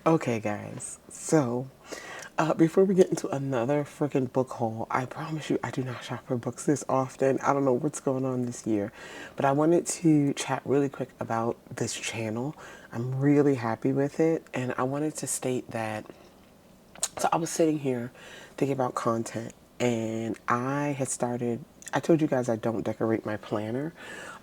Okay, guys. So, before we get into another freaking book haul, I promise you I do not shop for books this often. I don't know what's going on this year, but I wanted to chat really quick about this channel. I'm really happy with it, and I wanted to state that. So, I was sitting here thinking about content, and I had started. I told you guys I don't decorate my planner,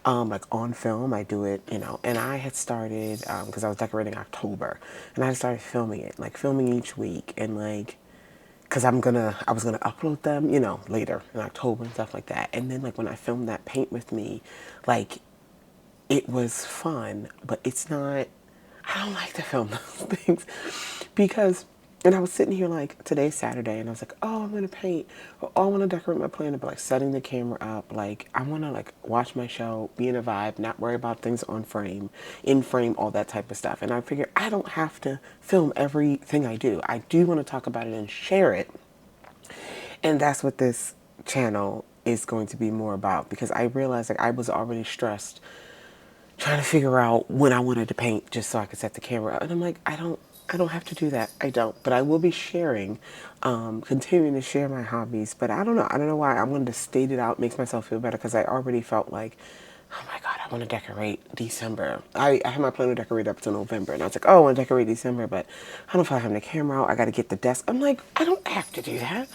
like on film. I do it, and I had started because I was decorating October, and I had started filming it, like filming each week, and like because I was gonna upload them, later in October and stuff like that. And then like when I filmed that paint with me, like it was fun, but it's not. I don't like to film those things because. And I was sitting here like today's Saturday, and I was like, "Oh, I'm gonna paint. Or, oh, I want to decorate my planner." But like setting the camera up, like I want to like watch my show, be in a vibe, not worry about things on frame, in frame, all that type of stuff. And I figure I don't have to film everything I do. I do want to talk about it and share it, and that's what this channel is going to be more about because I realized like I was already stressed trying to figure out when I wanted to paint just so I could set the camera up. And I'm like, I don't have to do that. I don't. But I will be sharing, continuing to share my hobbies. But I don't know. I don't know why I wanted to state it out. It makes myself feel better because I already felt like, oh my God, I want to decorate December. I had my planner decorate up to November. And I was like, oh, I want to decorate December, but I don't feel like having the camera out. I got to get the desk. I'm like, I don't have to do that.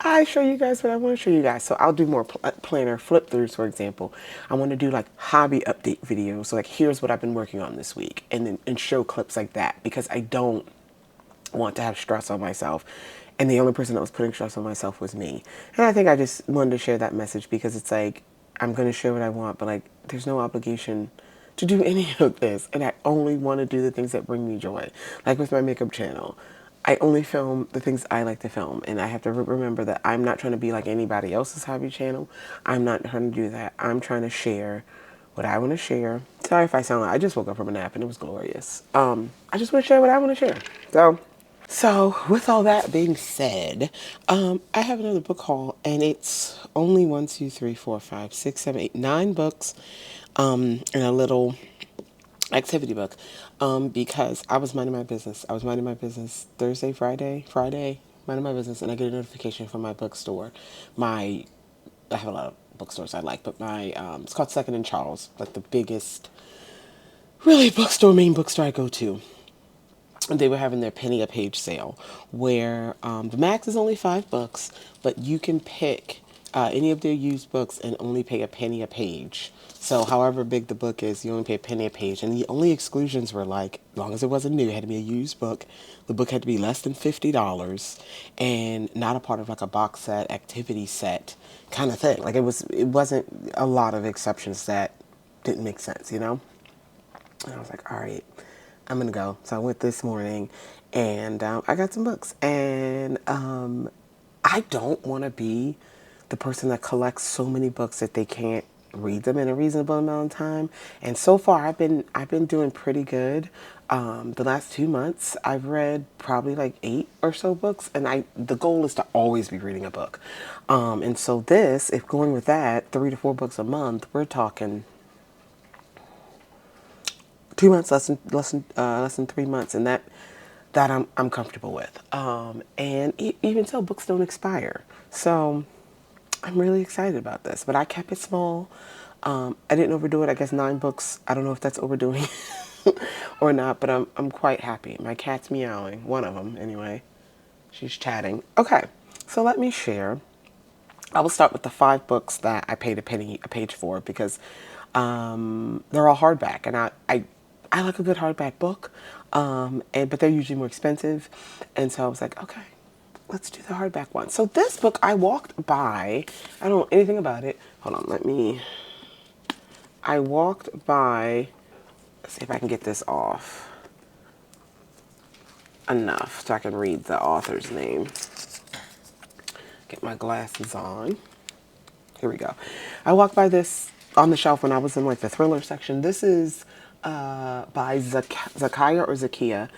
I show you guys what I want to show you guys. So I'll do more planner flip throughs, for example. I want to do like hobby update videos. So like, here's what I've been working on this week, and show clips like that because I don't want to have stress on myself. And the only person that was putting stress on myself was me. And I think I just wanted to share that message because it's like, I'm going to share what I want, but like, there's no obligation to do any of this. And I only want to do the things that bring me joy. Like with my makeup channel, I only film the things I like to film. And I have to remember that I'm not trying to be like anybody else's hobby channel. I'm not trying to do that. I'm trying to share what I want to share. Sorry if I sound like I just woke up from a nap and it was glorious. I just want to share what I want to share. So, with all that being said, I have another book haul, and it's only one, two, three, four, five, six, seven, eight, nine books, and a little activity book, because I was minding my business. I was minding my business Thursday, Friday, minding my business, and I get a notification from my bookstore. I have a lot of bookstores I like, but it's called Second and Charles, like the biggest, really main bookstore I go to. They were having their penny a page sale where the max is only $5, but you can pick any of their used books and only pay a penny a page. So however big the book is, you only pay a penny a page. And the only exclusions were like, as long as it wasn't new, it had to be a used book. The book had to be less than $50 and not a part of like a box set, activity set kind of thing. Like it wasn't a lot of exceptions that didn't make sense, you know? And I was like, all right, I'm going to go. So I went this morning and I got some books. And I don't want to be the person that collects so many books that they can't read them in a reasonable amount of time. And so far, I've been doing pretty good. The last 2 months, I've read probably like 8 or so books, and the goal is to always be reading a book. And so if going with that, 3 to 4 books a month, we're talking 2 months, less than 3 months, and that I'm comfortable with. And even so, books don't expire, so I'm really excited about this. But I kept it small. I didn't overdo it. I guess 9 books. I don't know if that's overdoing or not, but I'm quite happy. My cat's meowing. One of them, anyway. She's chatting. Okay, so let me share. I will start with the 5 books that I paid a penny a page for because they're all hardback, and I like a good hardback book, but they're usually more expensive, and so I was like, okay, let's do the hardback one. So this book I walked by. I don't know anything about it. Hold on, I walked by. Let's see if I can get this off enough so I can read the author's name. Get my glasses on. Here we go. I walked by this on the shelf when I was in like the thriller section. This is by Zakiya or Zakiya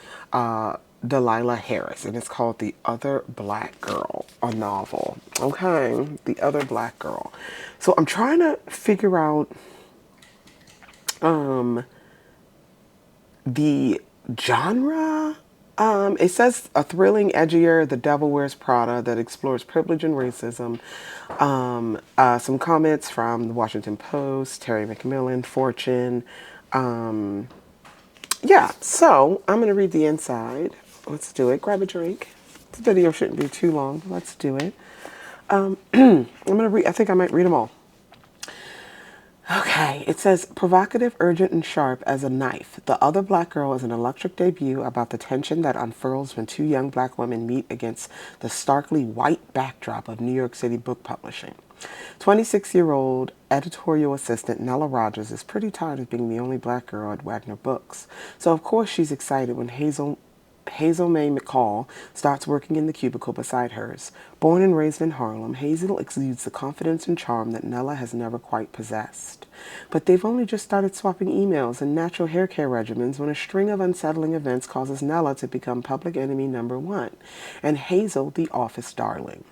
Delilah Harris, and it's called The Other Black Girl, a novel. Okay, The Other Black Girl. So I'm trying to figure out the genre It says a thrilling, edgier The Devil Wears Prada that explores privilege and racism. Some comments from the Washington Post, Terry McMillan, Fortune. Um, yeah, so I'm going to read the inside. Let's do it. Grab a drink. This video shouldn't be too long, but let's do it. I'm going to read, I think I might read them all. Okay, it says provocative, urgent, and sharp as a knife. The Other Black Girl is an electric debut about the tension that unfurls when two young black women meet against the starkly white backdrop of New York City book publishing. 26-year-old editorial assistant Nella Rogers is pretty tired of being the only black girl at Wagner Books. So of course she's excited when Hazel May McCall starts working in the cubicle beside hers. Born and raised in Harlem, Hazel exudes the confidence and charm that Nella has never quite possessed. But they've only just started swapping emails and natural hair care regimens when a string of unsettling events causes Nella to become public enemy number one, and Hazel the office darling.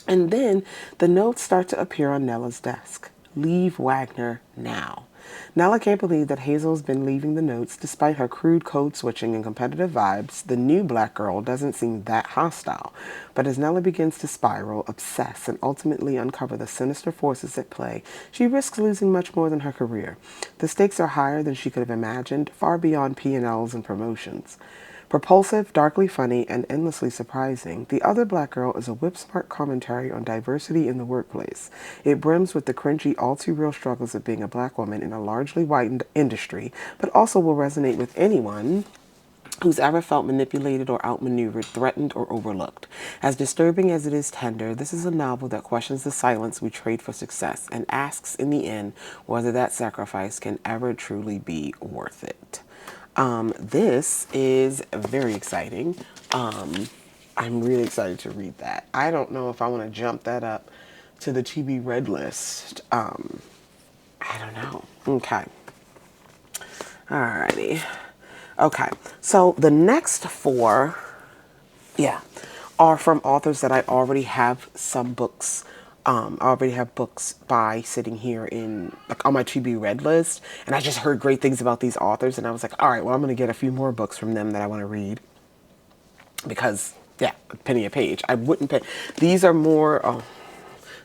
And then the notes start to appear on Nella's desk. Leave Wagner now. Nella can't believe that Hazel's been leaving the notes despite her crude code switching and competitive vibes. The new black girl doesn't seem that hostile. But as Nella begins to spiral, obsess, and ultimately uncover the sinister forces at play, she risks losing much more than her career. The stakes are higher than she could have imagined, far beyond P&Ls and promotions. Propulsive, darkly funny, and endlessly surprising, The Other Black Girl is a whip-smart commentary on diversity in the workplace. It brims with the cringy, all-too-real struggles of being a black woman in a largely white industry, but also will resonate with anyone who's ever felt manipulated or outmaneuvered, threatened, or overlooked. As disturbing as it is tender, this is a novel that questions the silence we trade for success and asks, in the end, whether that sacrifice can ever truly be worth it. This is very exciting. I'm really excited to read that. I don't know if I want to jump that up to the TB Red list. I don't know. Okay. Alrighty. Okay. So the next four, yeah, are from authors that I already have some books. I already have books by sitting here in like on my to be read list, and I just heard great things about these authors, and I was like, all right, well, I'm going to get a few more books from them that I want to read because yeah, a penny a page. I wouldn't pay. These are more.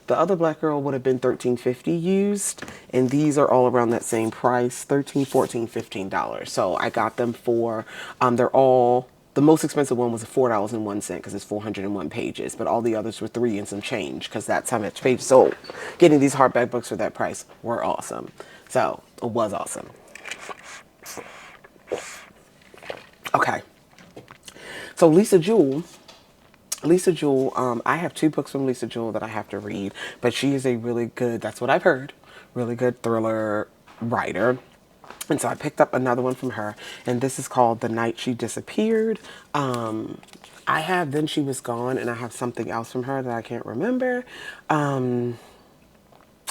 The Other Black Girl would have been $13.50 used, and these are all around that same price, $13, $14, $15. So I got them for, they're all, the most expensive one was $4.01 because it's 401 pages, but all the others were 3 and some change because that's how much pages. So getting these hardback books for that price were awesome. So it was awesome. Okay. So Lisa Jewell, I have 2 books from Lisa Jewell that I have to read, but she is a really good, that's what I've heard, really good thriller writer. And so I picked up another one from her, and this is called The Night She Disappeared. I have Then She Was Gone, and I have something else from her that I can't remember.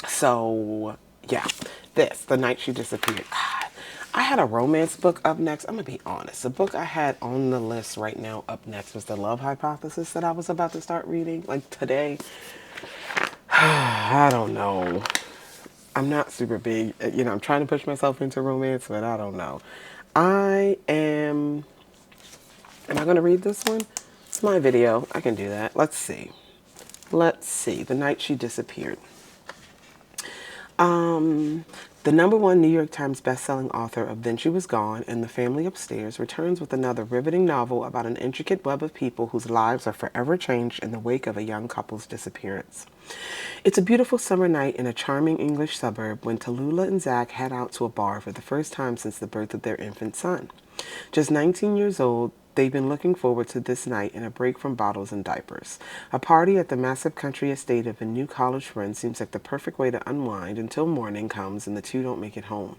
So, yeah, The Night She Disappeared. God, I had a romance book up next. I'm going to be honest. The book I had on the list right now up next was The Love Hypothesis that I was about to start reading, like today. I don't know. I'm not super big. I'm trying to push myself into romance, but I don't know. Am I going to read this one? It's my video. I can do that. Let's see. The Night She Disappeared. The #1 New York Times bestselling author of Then She Was Gone and The Family Upstairs returns with another riveting novel about an intricate web of people whose lives are forever changed in the wake of a young couple's disappearance. It's a beautiful summer night in a charming English suburb when Tallulah and Zach head out to a bar for the first time since the birth of their infant son. Just 19 years old, they've been looking forward to this night and a break from bottles and diapers. A party at the massive country estate of a new college friend seems like the perfect way to unwind until morning comes and the two don't make it home.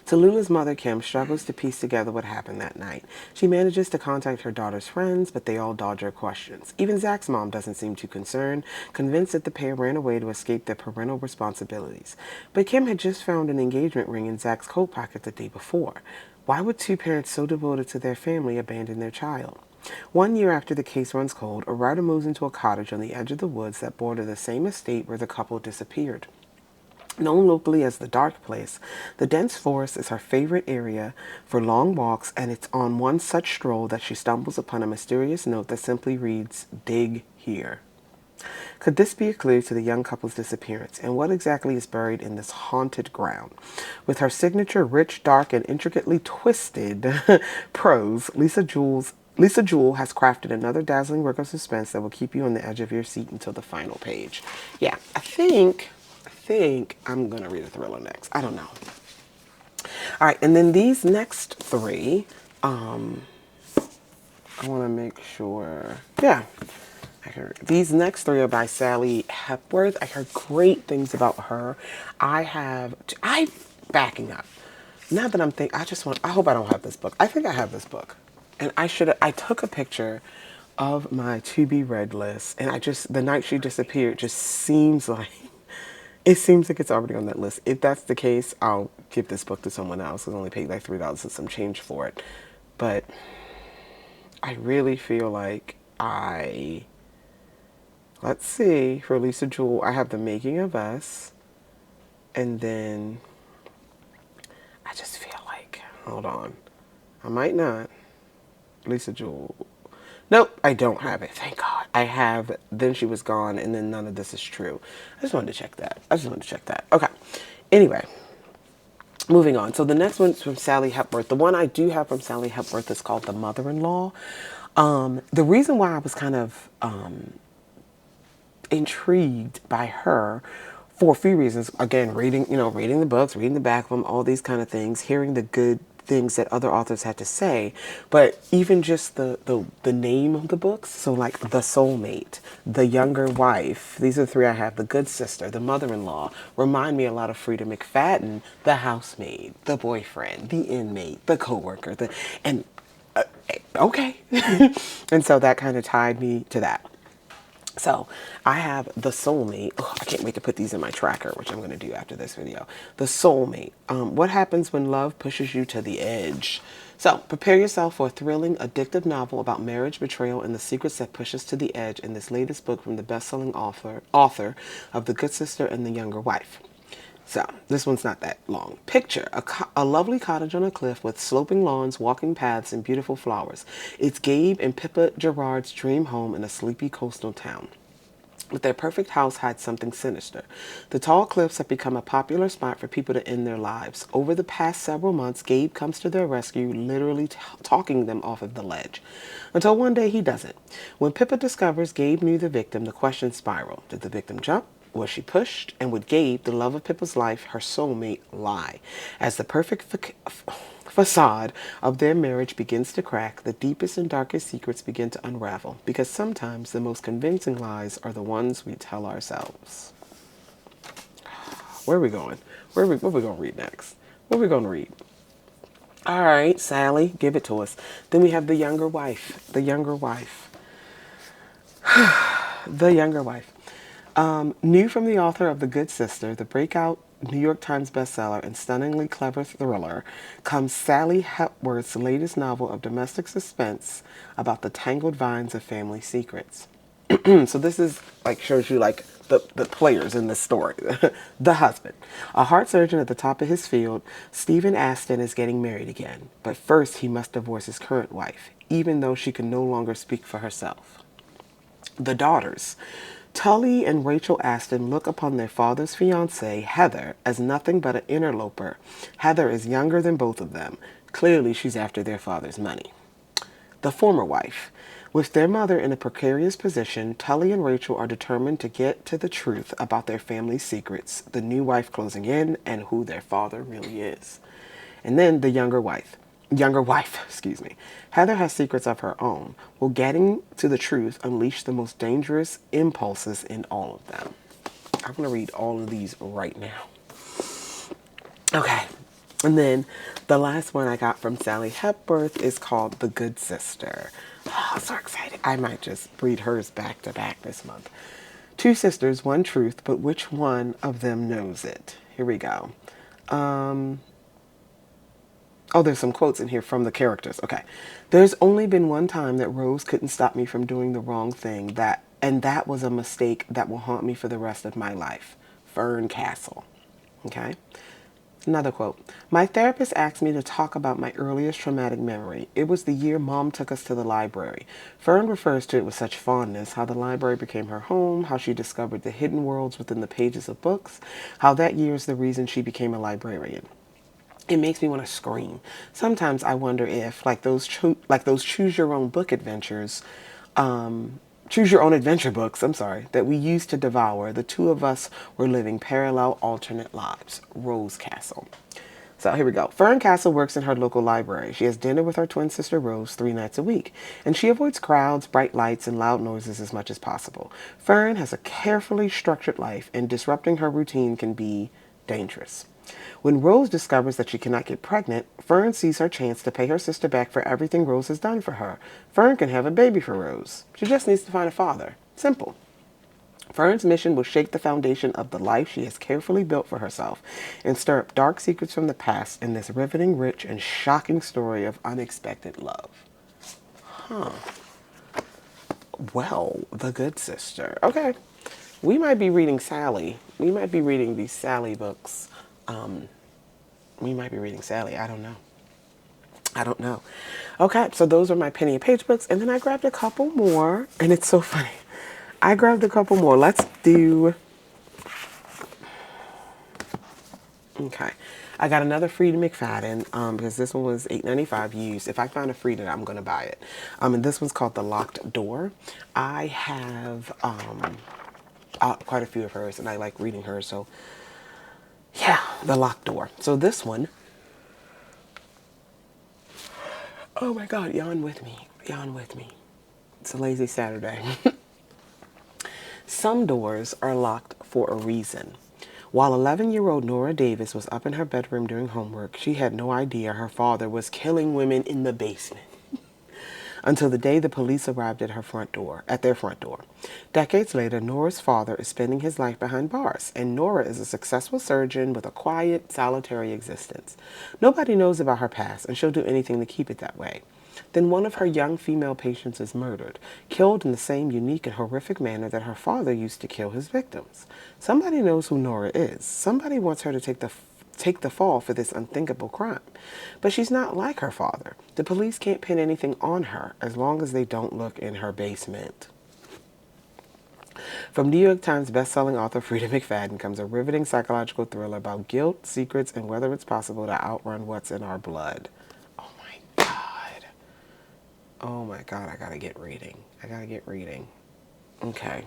Tallulah's mother, Kim, struggles to piece together what happened that night. She manages to contact her daughter's friends, but they all dodge her questions. Even Zach's mom doesn't seem too concerned, convinced that the pair ran away to escape their parental responsibilities. But Kim had just found an engagement ring in Zach's coat pocket the day before. Why would two parents so devoted to their family abandon their child? 1 year after the case runs cold, a writer moves into a cottage on the edge of the woods that border the same estate where the couple disappeared. Known locally as the Dark Place, the dense forest is her favorite area for long walks, and it's on one such stroll that she stumbles upon a mysterious note that simply reads, "Dig here." Could this be a clue to the young couple's disappearance? And what exactly is buried in this haunted ground? With her signature rich, dark, and intricately twisted prose, Lisa Jewell has crafted another dazzling work of suspense that will keep you on the edge of your seat until the final page. Yeah, I think I'm gonna read a thriller next. I don't know. All right, and then these next three, I want to make sure. Yeah, these next three are by Sally Hepworth. I heard great things about her. I backing up. Now that I'm thinking, I hope I don't have this book. I think I have this book. And I took a picture of my to be read list, and the night she disappeared just seems like, it seems like it's already on that list. If that's the case, I'll give this book to someone else. I only paid like $3 and some change for it. But I really feel like let's see, for Lisa Jewell, I have The Making of Us, and then I just feel like, hold on, I might not. Lisa Jewell. Nope, I don't have it. Thank God. I have Then She Was Gone, and then None of This Is True. I just wanted to check that. Okay. Anyway, moving on. So the next one's from Sally Hepworth. The one I do have from Sally Hepworth is called The Mother-in-Law. The reason why I was kind of intrigued by her for a few reasons. Again, reading the books, reading the back of them, all these kind of things, hearing the good things that other authors had to say, but even just the name of the books. So like The Soulmate, The Younger Wife, these are the three I have. The Good Sister, The Mother-in-Law, remind me a lot of Frida McFadden, The Housemaid, The Boyfriend, The Inmate, The Coworker, okay. And so that kind of tied me to that. So I have The Soulmate. Oh, I can't wait to put these in my tracker, which I'm going to do after this video. The Soulmate. What happens when love pushes you to the edge? So prepare yourself for a thrilling, addictive novel about marriage, betrayal, and the secrets that push us to the edge in this latest book from the best-selling author of The Good Sister and The Younger Wife. So, this one's not that long. Picture a lovely cottage on a cliff with sloping lawns, walking paths, and beautiful flowers. It's Gabe and Pippa Gerard's dream home in a sleepy coastal town. But their perfect house hides something sinister. The tall cliffs have become a popular spot for people to end their lives. Over the past several months, Gabe comes to their rescue, literally talking them off of the ledge. Until one day he doesn't. When Pippa discovers Gabe knew the victim, the questions spiral. Did the victim jump? Was she pushed? And would Gabe, the love of Pippa's life, her soulmate, lie? As the perfect facade of their marriage begins to crack, the deepest and darkest secrets begin to unravel. Because sometimes the most convincing lies are the ones we tell ourselves. Where are we going? What are we going to read next? What are we going to read? All right, Sally, give it to us. Then we have The Younger Wife. The Younger Wife. The Younger Wife. New from the author of The Good Sister, the breakout New York Times bestseller and stunningly clever thriller, comes Sally Hepworth's latest novel of domestic suspense about the tangled vines of family secrets. So this is shows you the players in this story. The husband, a heart surgeon at the top of his field, Stephen Aston is getting married again. But first he must divorce his current wife, even though she can no longer speak for herself. The daughters, Tully and Rachel Aston, look upon their father's fiancée, Heather, as nothing but an interloper. Heather is younger than both of them. Clearly, she's after their father's money. The former wife. With their mother in a precarious position, Tully and Rachel are determined to get to the truth about their family's secrets, the new wife closing in, and who their father really is. And then the younger wife, excuse me. Heather has secrets of her own. Will getting to the truth unleash the most dangerous impulses in all of them? I'm going to read all of these right now. Okay. And then the last one I got from Sally Hepworth is called The Good Sister. Oh, I'm so excited. I might just read hers back to back this month. Two sisters, one truth, but which one of them knows it? Here we go. Oh, there's some quotes in here from the characters. Okay. There's only been one time that Rose couldn't stop me from doing the wrong thing, and that was a mistake that will haunt me for the rest of my life. Fern Castle. Okay. Another quote. My therapist asked me to talk about my earliest traumatic memory. It was the year Mom took us to the library. Fern refers to it with such fondness, how the library became her home, how she discovered the hidden worlds within the pages of books, how that year is the reason she became a librarian. It makes me want to scream. Sometimes I wonder if, like those choose your own book adventures, choose your own adventure books, I'm sorry, that we used to devour, the two of us were living parallel alternate lives. Rose Castle. So here we go. Fern Castle works in her local library. She has dinner with her twin sister Rose 3 nights a week, and she avoids crowds, bright lights, and loud noises as much as possible. Fern has a carefully structured life, and disrupting her routine can be dangerous. When Rose discovers that she cannot get pregnant, Fern sees her chance to pay her sister back for everything Rose has done for her. Fern can have a baby for Rose. She just needs to find a father. Simple. Fern's mission will shake the foundation of the life she has carefully built for herself and stir up dark secrets from the past in this riveting, rich, and shocking story of unexpected love. Well, the good sister. Okay. We might be reading Sally. We might be reading these Sally books. We might be reading Sally. I don't know. I don't know. Okay, so those are my Penny and Page books. And then I grabbed a couple more. And it's so funny. I grabbed a couple more. Let's do... Okay. I got another Frida McFadden because this one was $8.95 used. If I find a Frida, I'm going to buy it. And this one's called The Locked Door. I have quite a few of hers, and I like reading hers. So, yeah, The Locked Door. So this one... Oh my God, yawn with me. Yawn with me. It's a lazy Saturday. Some doors are locked for a reason. While 11-year-old Nora Davis was up in her bedroom doing homework, she had no idea her father was killing women in the basement. Until the day the police arrived at their front door. Decades later, Nora's father is spending his life behind bars, and Nora is a successful surgeon with a quiet, solitary existence. Nobody knows about her past, and she'll do anything to keep it that way. Then one of her young female patients is murdered, killed in the same unique and horrific manner that her father used to kill his victims. Somebody knows who Nora is. Somebody wants her to take the fall for this unthinkable crime. But she's not like her father. The police can't pin anything on her as long as they don't look in her basement. From New York Times bestselling author Frida McFadden comes a riveting psychological thriller about guilt, secrets, and whether it's possible to outrun what's in our blood. Oh my God. Oh my God, I gotta get reading. Okay.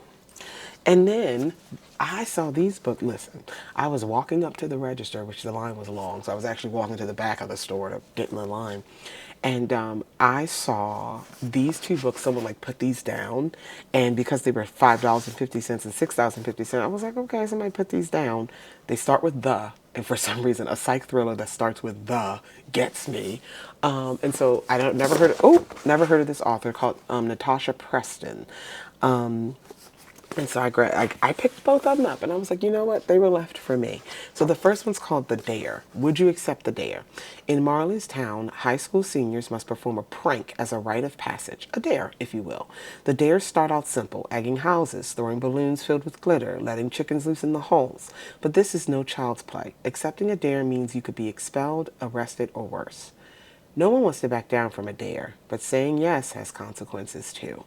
And then I saw these books. Listen, I was walking up to the register, which the line was long, so I was actually walking to the back of the store to get in the line. And I saw these two books. Someone like put these down, and because they were $5.50 and $6.50, I was like, okay, somebody put these down. They start with the, and for some reason, a psych thriller that starts with the gets me. And so I never heard of this author called Natasha Preston. And so I picked both of them up, and I was like, you know what? They were left for me. So the first one's called The Dare. Would you accept the dare? In Marley's town, high school seniors must perform a prank as a rite of passage, a dare, if you will. The dares start out simple, egging houses, throwing balloons filled with glitter, letting chickens loose in the halls. But this is no child's play. Accepting a dare means you could be expelled, arrested, or worse. No one wants to back down from a dare, but saying yes has consequences too.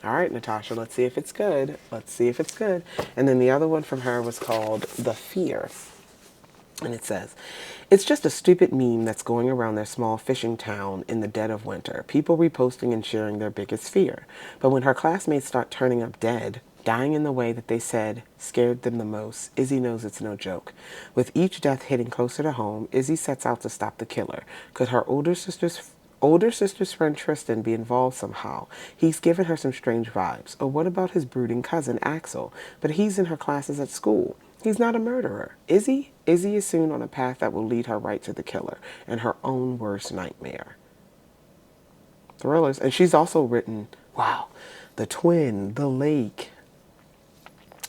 All right, Natasha, let's see if it's good. And then the other one from her was called The Fear. And it says, it's just a stupid meme that's going around their small fishing town in the dead of winter. People reposting and sharing their biggest fear. But when her classmates start turning up dead, dying in the way that they said scared them the most, Izzy knows it's no joke. With each death hitting closer to home, Izzy sets out to stop the killer. Could her older sister's friend Tristan be involved somehow? He's given her some strange vibes. Or what about his brooding cousin Axel? But he's in her classes at school. He's not a murderer. Is he? Izzy is soon on a path that will lead her right to the killer and her own worst nightmare. Thrillers. And she's also written, wow, The Twin, The Lake,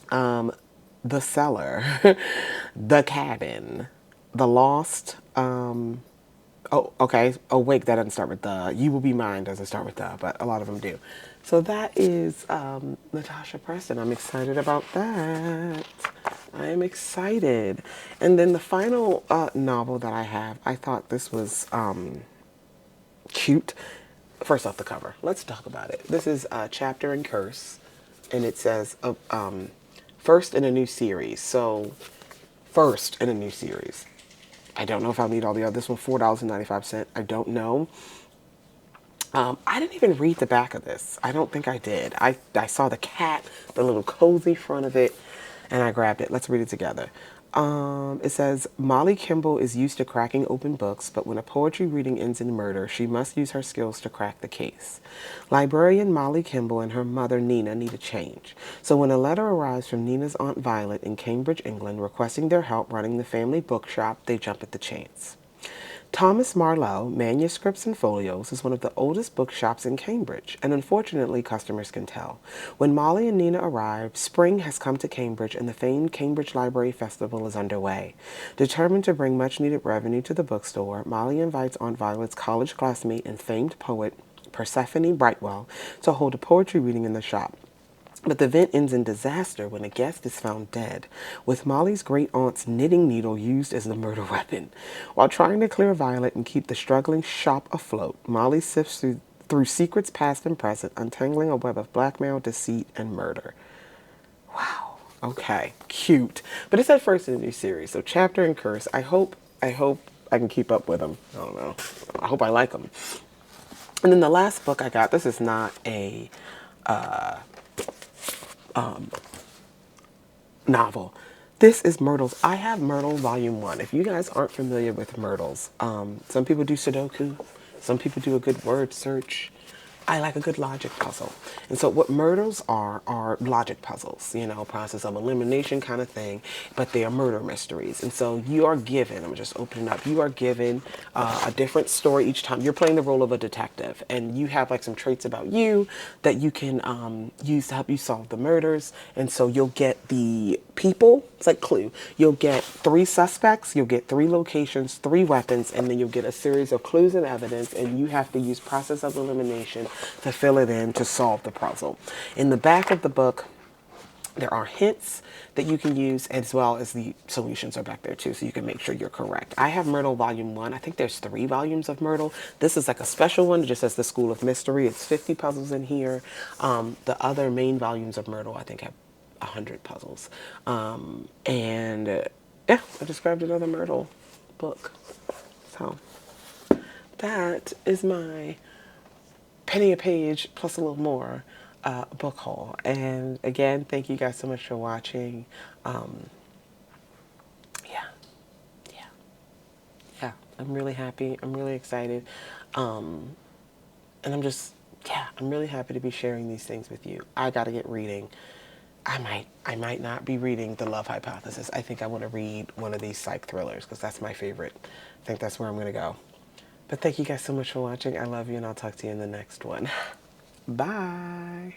The Cellar, The Cabin, The Lost, oh, okay. Awake, that doesn't start with the. You Will Be Mine doesn't start with the, but a lot of them do. So that is Natasha Preston. I'm excited about that. I am excited. And then the final novel that I have, I thought this was cute. First off the cover, let's talk about it. This is Chapter and Curse, and it says first in a new series. So, first in a new series. I don't know if I'll need all the others. This one, $4.95. I don't know. I didn't even read the back of this. I don't think I did. I saw the cat, the little cozy front of it, and I grabbed it. Let's read it together. It says, Molly Kimball is used to cracking open books, but when a poetry reading ends in murder, she must use her skills to crack the case. Librarian Molly Kimball and her mother Nina need a change. So when a letter arrives from Nina's Aunt Violet in Cambridge, England, requesting their help running the family bookshop, they jump at the chance. Thomas Marlowe, Manuscripts and Folios, is one of the oldest bookshops in Cambridge, and unfortunately customers can tell. When Molly and Nina arrive, spring has come to Cambridge and the famed Cambridge Library Festival is underway. Determined to bring much-needed revenue to the bookstore, Molly invites Aunt Violet's college classmate and famed poet, Persephone Brightwell, to hold a poetry reading in the shop. But the event ends in disaster when a guest is found dead, with Molly's great-aunt's knitting needle used as the murder weapon. While trying to clear Violet and keep the struggling shop afloat, Molly sifts through secrets past and present, untangling a web of blackmail, deceit, and murder. Wow. Okay. Cute. But it's at first in a new series, so Chapter and Curse. I hope I can keep up with them. I don't know. I hope I like them. And then the last book I got, this is not a novel. This is Myrtles. I have Myrtle Volume 1. If you guys aren't familiar with Myrtles, some people do Sudoku, some people do a good word search. I like a good logic puzzle. And so what Myrtles are logic puzzles, you know, process of elimination kind of thing, but they are murder mysteries. And so you are given, I'm just opening up, you are given a different story each time. You're playing the role of a detective, and you have like some traits about you that you can use to help you solve the murders. And so you'll get the people, it's like Clue. You'll get 3 suspects, you'll get 3 locations, 3 weapons, and then you'll get a series of clues and evidence, and you have to use process of elimination to fill it in to solve the puzzle. In the back of the book, there are hints that you can use, as well as the solutions are back there too, so you can make sure you're correct. I have Myrtle Volume 1. I think there's 3 volumes of Myrtle. This is like a special one, just as the School of Mystery. It's 50 puzzles in here. The other main volumes of Myrtle, I think, have 100 puzzles. Yeah, I just grabbed another Myrtle book. So that is my penny a page plus a little more book haul. And again, thank you guys so much for watching. Yeah, yeah, yeah. I'm really happy. I'm really excited. And I'm really happy to be sharing these things with you. I got to get reading. I might not be reading The Love Hypothesis. I think I want to read one of these psych thrillers because that's my favorite. I think that's where I'm going to go. But thank you guys so much for watching. I love you, and I'll talk to you in the next one. Bye.